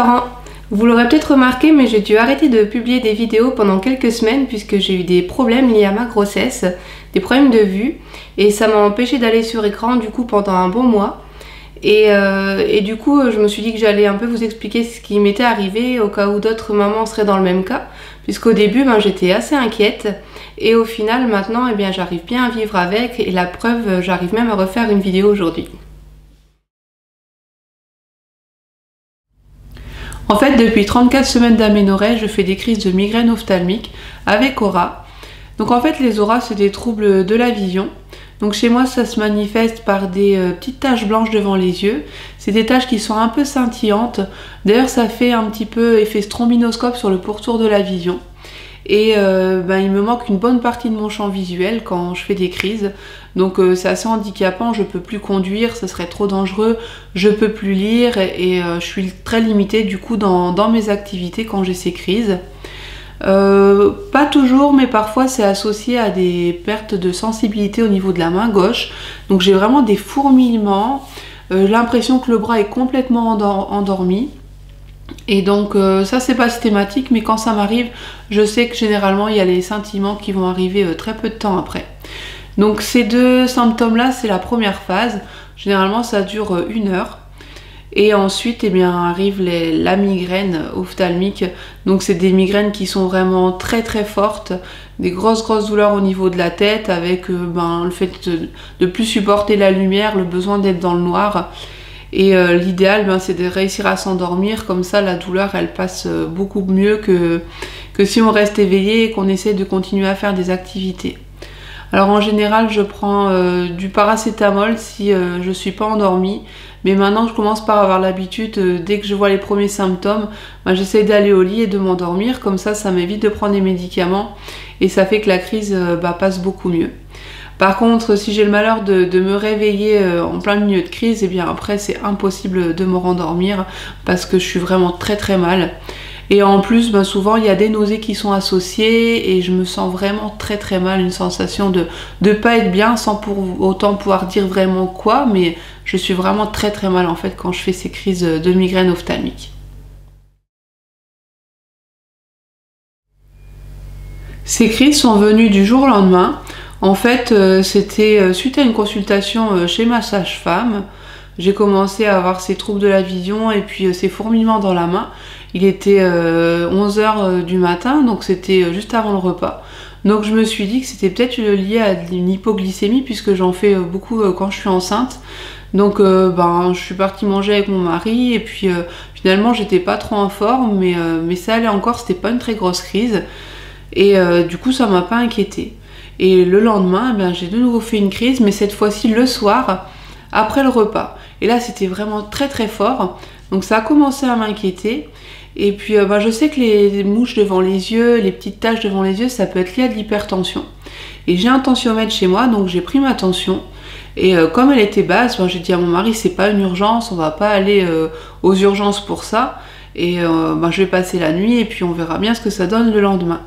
parents! Vous l'aurez peut-être remarqué, mais j'ai dû arrêter de publier des vidéos pendant quelques semaines puisque j'ai eu des problèmes liés à ma grossesse, des problèmes de vue, et ça m'a empêché d'aller sur écran du coup pendant un bon mois. Et du coup, je me suis dit que j'allais un peu vous expliquer ce qui m'était arrivé au cas où d'autres mamans seraient dans le même cas, puisqu'au début, j'étais assez inquiète, et au final, maintenant, j'arrive bien à vivre avec, et la preuve, j'arrive même à refaire une vidéo aujourd'hui. En fait, depuis 34 semaines d'aménorrhée, je fais des crises de migraine ophtalmique avec aura. Donc en fait, les auras, c'est des troubles de la vision. Donc chez moi, ça se manifeste par des petites taches blanches devant les yeux. C'est des taches qui sont un peu scintillantes. D'ailleurs, ça fait un petit peu effet strombinoscope sur le pourtour de la vision. Et il me manque une bonne partie de mon champ visuel quand je fais des crises. Donc c'est assez handicapant, je peux plus conduire, ce serait trop dangereux, je peux plus lire et je suis très limitée du coup dans mes activités quand j'ai ces crises. Pas toujours, mais parfois c'est associé à des pertes de sensibilité au niveau de la main gauche. Donc j'ai vraiment des fourmillements, l'impression que le bras est complètement endormi. Et donc ça c'est pas systématique, mais quand ça m'arrive, je sais que généralement il y a les scintillements qui vont arriver très peu de temps après. Donc ces deux symptômes là, c'est la première phase. Généralement ça dure 1 heure. Et ensuite arrive la migraine ophtalmique. Donc c'est des migraines qui sont vraiment très très fortes, des grosses douleurs au niveau de la tête avec le fait de plus supporter la lumière, le besoin d'être dans le noir. Et l'idéal, c'est de réussir à s'endormir, comme ça la douleur elle passe beaucoup mieux que si on reste éveillé et qu'on essaie de continuer à faire des activités. Alors en général, je prends du paracétamol si je suis pas endormie, mais maintenant je commence par avoir l'habitude, dès que je vois les premiers symptômes, j'essaie d'aller au lit et de m'endormir, comme ça m'évite de prendre des médicaments et ça fait que la crise passe beaucoup mieux. Par contre, si j'ai le malheur de me réveiller en plein milieu de crise, après c'est impossible de me rendormir parce que je suis vraiment très très mal. Et en plus, souvent il y a des nausées qui sont associées et je me sens vraiment très très mal, une sensation de pas être bien sans pour autant pouvoir dire vraiment quoi, mais je suis vraiment très très mal en fait quand je fais ces crises de migraine ophtalmique. Ces crises sont venues du jour au lendemain. En fait, c'était suite à une consultation chez ma sage-femme. J'ai commencé à avoir ces troubles de la vision et puis ces fourmillements dans la main. Il était 11 h du matin, donc c'était juste avant le repas. Donc je me suis dit que c'était peut-être lié à une hypoglycémie puisque j'en fais beaucoup quand je suis enceinte. Donc je suis partie manger avec mon mari et puis finalement j'étais pas trop en forme, mais ça allait encore, c'était pas une très grosse crise. Et du coup ça m'a pas inquiétée. Et le lendemain, j'ai de nouveau fait une crise, mais cette fois-ci le soir, après le repas. Et là c'était vraiment très très fort, donc ça a commencé à m'inquiéter. Et puis je sais que les mouches devant les yeux, les petites taches devant les yeux, ça peut être lié à de l'hypertension. Et j'ai un tensiomètre chez moi, donc j'ai pris ma tension. Et comme elle était basse, j'ai dit à mon mari, c'est pas une urgence, on va pas aller aux urgences pour ça. Et je vais passer la nuit et puis on verra bien ce que ça donne le lendemain.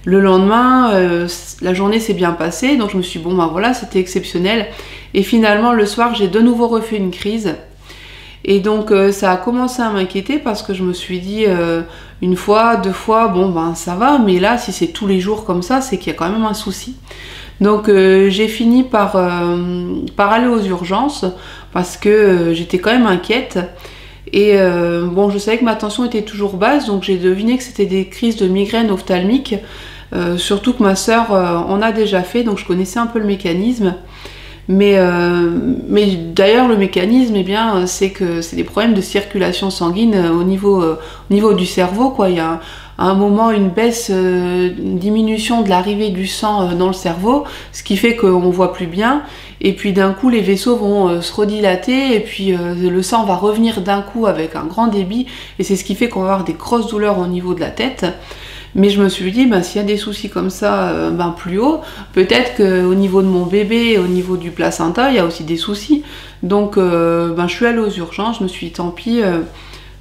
Le lendemain, la journée s'est bien passée, donc je me suis dit, voilà, c'était exceptionnel. Et finalement, le soir, j'ai de nouveau refait une crise. Et donc, ça a commencé à m'inquiéter parce que je me suis dit, une fois, 2 fois, ça va, mais là, si c'est tous les jours comme ça, c'est qu'il y a quand même un souci. Donc, j'ai fini par aller aux urgences parce que j'étais quand même inquiète. Et je savais que ma tension était toujours basse, donc j'ai deviné que c'était des crises de migraine ophtalmique, surtout que ma sœur en a déjà fait, donc je connaissais un peu le mécanisme. Mais d'ailleurs le mécanisme, c'est que c'est des problèmes de circulation sanguine au niveau du cerveau, quoi. Il y a à un moment une baisse, une diminution de l'arrivée du sang dans le cerveau, ce qui fait qu'on voit plus bien. Et puis d'un coup les vaisseaux vont se redilater et puis le sang va revenir d'un coup avec un grand débit et c'est ce qui fait qu'on va avoir des grosses douleurs au niveau de la tête. Mais je me suis dit, s'il y a des soucis comme ça plus haut, peut-être qu'au niveau de mon bébé, au niveau du placenta, il y a aussi des soucis. Donc je suis allée aux urgences, je me suis dit tant pis,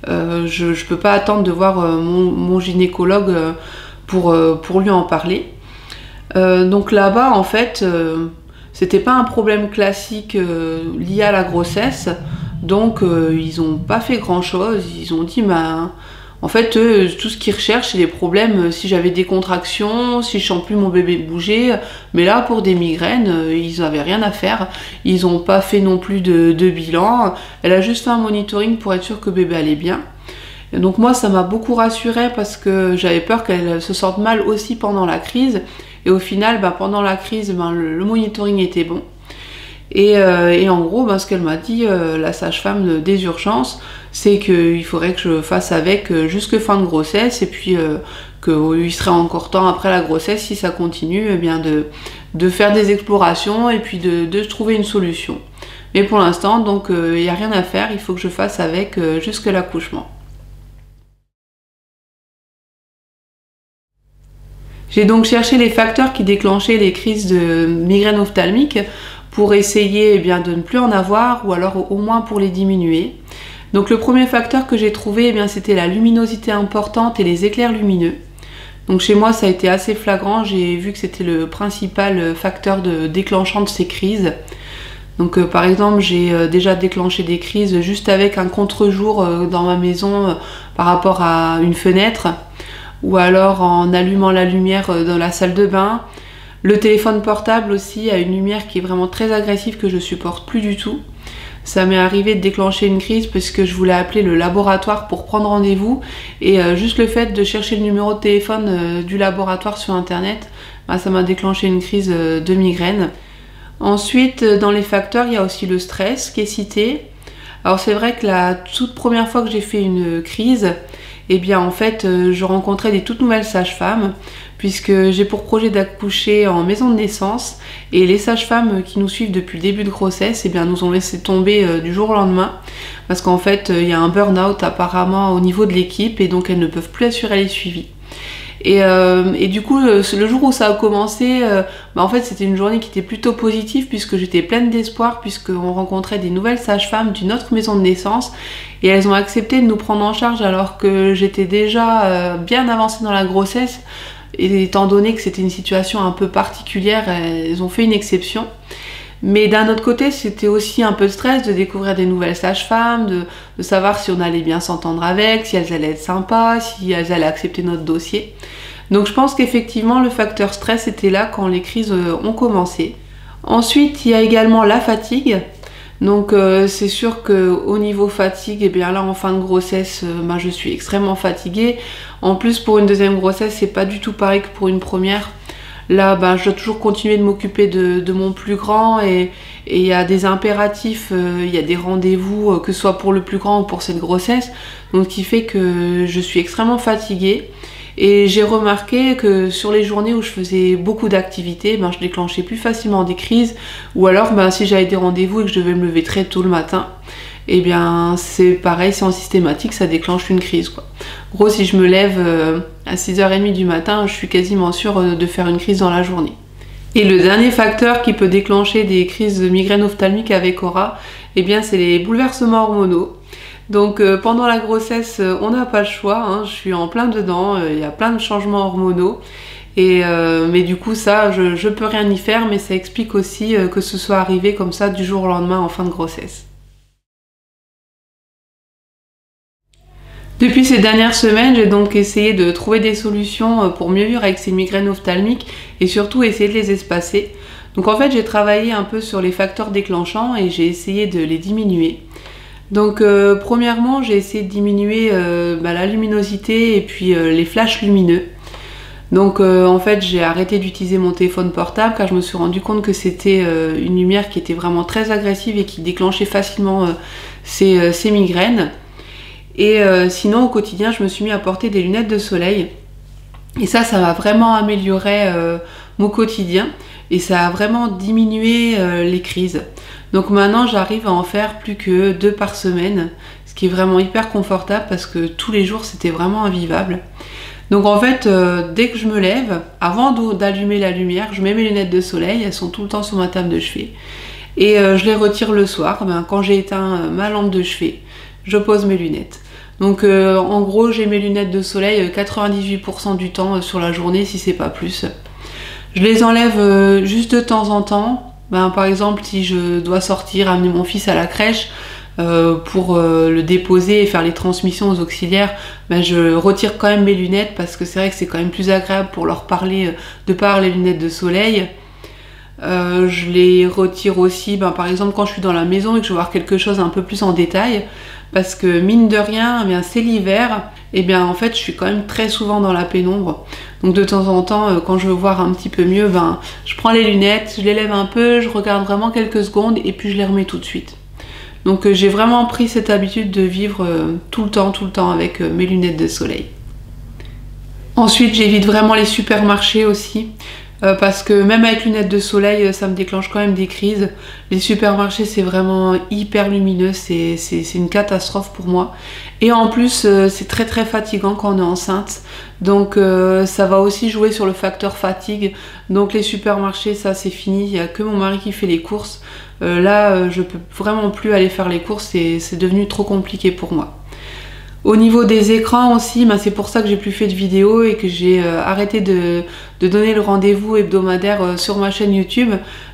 je peux pas attendre de voir mon gynécologue pour lui en parler. Donc là-bas en fait, c'était pas un problème classique lié à la grossesse. Donc ils n'ont pas fait grand chose. Ils ont dit ben en fait tout ce qu'ils recherchent c'est des problèmes si j'avais des contractions, si je sens plus mon bébé bouger, mais là pour des migraines ils n'avaient rien à faire. Ils n'ont pas fait non plus de bilan. Elle a juste fait un monitoring pour être sûre que bébé allait bien. Et donc moi ça m'a beaucoup rassurée parce que j'avais peur qu'elle se sente mal aussi pendant la crise. Et au final pendant la crise le monitoring était bon. Et en gros, ce qu'elle m'a dit, la sage-femme des urgences, c'est qu'il faudrait que je fasse avec jusque fin de grossesse, et puis qu'il serait encore temps après la grossesse, si ça continue, eh bien de faire des explorations et puis de trouver une solution. Mais pour l'instant, donc il n'y a rien à faire, il faut que je fasse avec jusque l'accouchement. J'ai donc cherché les facteurs qui déclenchaient les crises de migraine ophtalmique pour essayer de ne plus en avoir ou alors au moins pour les diminuer. Donc le premier facteur que j'ai trouvé c'était la luminosité importante et les éclairs lumineux. Donc chez moi ça a été assez flagrant, j'ai vu que c'était le principal facteur déclenchant de ces crises. Donc par exemple j'ai déjà déclenché des crises juste avec un contre-jour dans ma maison par rapport à une fenêtre, ou alors en allumant la lumière dans la salle de bain. Le téléphone portable aussi a une lumière qui est vraiment très agressive que je supporte plus du tout. Ça m'est arrivé de déclencher une crise parce que je voulais appeler le laboratoire pour prendre rendez-vous, et juste le fait de chercher le numéro de téléphone du laboratoire sur internet, ça m'a déclenché une crise de migraine. Ensuite dans les facteurs il y a aussi le stress qui est cité. Alors c'est vrai que la toute première fois que j'ai fait une crise, en fait je rencontrais des toutes nouvelles sages-femmes, puisque j'ai pour projet d'accoucher en maison de naissance, et les sages-femmes qui nous suivent depuis le début de grossesse nous ont laissé tomber du jour au lendemain, parce qu'en fait il y a un burn-out apparemment au niveau de l'équipe, et donc elles ne peuvent plus assurer les suivis. Et du coup le jour où ça a commencé, en fait c'était une journée qui était plutôt positive, puisque j'étais pleine d'espoir, puisqu'on rencontrait des nouvelles sages-femmes d'une autre maison de naissance, et elles ont accepté de nous prendre en charge alors que j'étais déjà bien avancée dans la grossesse. Et étant donné que c'était une situation un peu particulière, elles ont fait une exception. Mais d'un autre côté, c'était aussi un peu de stress de découvrir des nouvelles sages-femmes, de savoir si on allait bien s'entendre avec, si elles allaient être sympas, si elles allaient accepter notre dossier. Donc je pense qu'effectivement le facteur stress était là quand les crises ont commencé. Ensuite, il y a également la fatigue. Donc c'est sûr qu'au niveau fatigue, là en fin de grossesse, je suis extrêmement fatiguée. En plus pour une deuxième grossesse, c'est pas du tout pareil que pour une première. Là je dois toujours continuer de m'occuper de mon plus grand, et il y a des impératifs, il y a des rendez-vous, que ce soit pour le plus grand ou pour cette grossesse, donc ce qui fait que je suis extrêmement fatiguée. Et j'ai remarqué que sur les journées où je faisais beaucoup d'activités, je déclenchais plus facilement des crises, ou alors si j'avais des rendez-vous et que je devais me lever très tôt le matin, c'est pareil, c'est en systématique, ça déclenche une crise quoi. Gros, si je me lève à 6h30 du matin, je suis quasiment sûre de faire une crise dans la journée. Et le dernier facteur qui peut déclencher des crises de migraine ophtalmique avec Aura, c'est les bouleversements hormonaux. Donc pendant la grossesse, on n'a pas le choix, je suis en plein dedans, il y a plein de changements hormonaux. Mais du coup ça, je peux rien y faire, mais ça explique aussi que ce soit arrivé comme ça du jour au lendemain en fin de grossesse. Depuis ces dernières semaines, j'ai donc essayé de trouver des solutions pour mieux vivre avec ces migraines ophtalmiques, et surtout essayer de les espacer. Donc en fait j'ai travaillé un peu sur les facteurs déclenchants et j'ai essayé de les diminuer. Donc premièrement j'ai essayé de diminuer la luminosité et puis les flashs lumineux. Donc en fait j'ai arrêté d'utiliser mon téléphone portable car je me suis rendu compte que c'était une lumière qui était vraiment très agressive et qui déclenchait facilement ces migraines. Et sinon au quotidien je me suis mis à porter des lunettes de soleil, et ça m'a vraiment amélioré mon quotidien, et ça a vraiment diminué les crises. Donc maintenant j'arrive à en faire plus que 2 par semaine, ce qui est vraiment hyper confortable parce que tous les jours c'était vraiment invivable. Donc en fait dès que je me lève, avant d'allumer la lumière, je mets mes lunettes de soleil, elles sont tout le temps sur ma table de chevet, et je les retire le soir, quand j'ai éteint ma lampe de chevet, je pose mes lunettes. Donc en gros j'ai mes lunettes de soleil 98% du temps sur la journée, si c'est pas plus. Je les enlève juste de temps en temps. Par exemple si je dois sortir, amener mon fils à la crèche, pour le déposer et faire les transmissions aux auxiliaires, ben, je retire quand même mes lunettes parce que c'est vrai que c'est quand même plus agréable pour leur parler de par les lunettes de soleil. Je les retire aussi, ben, par exemple quand je suis dans la maison et que je veux voir quelque chose un peu plus en détail, parce que mine de rien, eh bien, c'est l'hiver, et bien en fait je suis quand même très souvent dans la pénombre. Donc de temps en temps, quand je veux voir un petit peu mieux, ben, je prends les lunettes, je les lève un peu, je regarde vraiment quelques secondes et puis je les remets tout de suite. Donc j'ai vraiment pris cette habitude de vivre tout le temps avec mes lunettes de soleil. Ensuite j'évite vraiment les supermarchés aussi. Parce que même avec lunettes de soleil, ça me déclenche quand même des crises. Les supermarchés, c'est vraiment hyper lumineux, c'est une catastrophe pour moi. Et en plus, c'est très fatigant quand on est enceinte. Donc ça va aussi jouer sur le facteur fatigue. Donc les supermarchés, ça c'est fini, il n'y a que mon mari qui fait les courses. Là, je peux vraiment plus aller faire les courses, c'est devenu trop compliqué pour moi. Au niveau des écrans aussi, ben c'est pour ça que j'ai plus fait de vidéos et que j'ai arrêté de donner le rendez-vous hebdomadaire sur ma chaîne YouTube,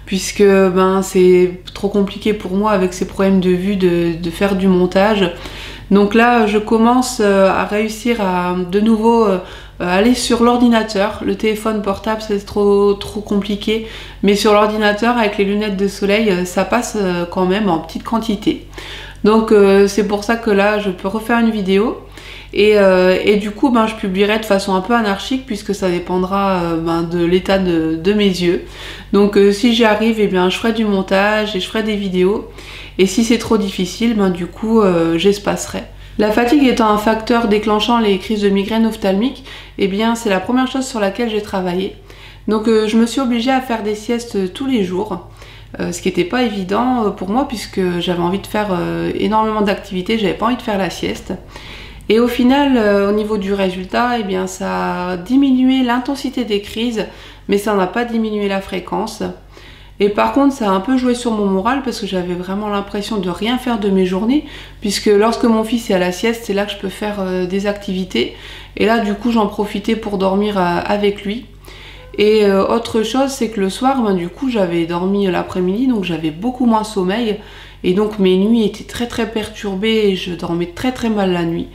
puisque ben c'est trop compliqué pour moi avec ces problèmes de vue de faire du montage. Donc là je commence à réussir à de nouveau aller sur l'ordinateur. Le téléphone portable c'est trop compliqué, mais sur l'ordinateur avec les lunettes de soleil ça passe quand même en petite quantité. Donc c'est pour ça que là je peux refaire une vidéo et du coup ben, je publierai de façon un peu anarchique puisque ça dépendra ben, de l'état de mes yeux. Donc si j'y arrive, eh bien, je ferai du montage et je ferai des vidéos, et si c'est trop difficile, ben, du coup j'espacerai. La fatigue étant un facteur déclenchant les crises de migraine ophtalmique, eh bien c'est la première chose sur laquelle j'ai travaillé. Donc je me suis obligée à faire des siestes tous les jours. Ce qui n'était pas évident pour moi puisque j'avais envie de faire énormément d'activités, j'avais pas envie de faire la sieste. Et au final, au niveau du résultat, eh bien, ça a diminué l'intensité des crises, mais ça n'a pas diminué la fréquence. Et par contre, ça a un peu joué sur mon moral parce que j'avais vraiment l'impression de rien faire de mes journées, puisque lorsque mon fils est à la sieste, c'est là que je peux faire des activités. Et là, du coup, j'en profitais pour dormir avec lui. Et autre chose, c'est que le soir, ben, du coup, j'avais dormi l'après-midi, donc j'avais beaucoup moins sommeil. Et donc mes nuits étaient très perturbées et je dormais très mal la nuit.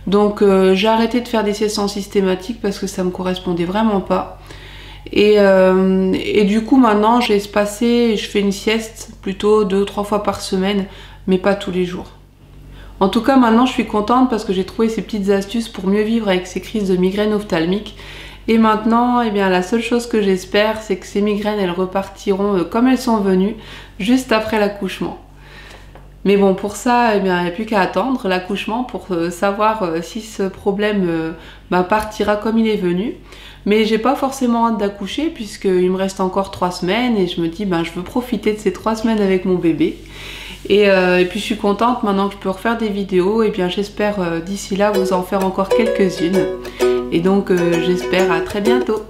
Donc j'ai arrêté de faire des siestes en systématique parce que ça me correspondait vraiment pas. Et du coup maintenant j'ai espacé et je fais une sieste plutôt 2 ou 3 fois par semaine, mais pas tous les jours. En tout cas maintenant je suis contente parce que j'ai trouvé ces petites astuces pour mieux vivre avec ces crises de migraine ophtalmique. Et maintenant, eh bien, la seule chose que j'espère, c'est que ces migraines, elles repartiront comme elles sont venues, juste après l'accouchement. Mais bon, pour ça, eh bien, il n'y a plus qu'à attendre l'accouchement pour savoir si ce problème partira comme il est venu. Mais j'ai pas forcément hâte d'accoucher puisqu'il me reste encore 3 semaines et je me dis, ben, je veux profiter de ces 3 semaines avec mon bébé. Et puis je suis contente maintenant que je peux refaire des vidéos. Et bien j'espère d'ici là vous en faire encore quelques-unes. Et donc j'espère à très bientôt.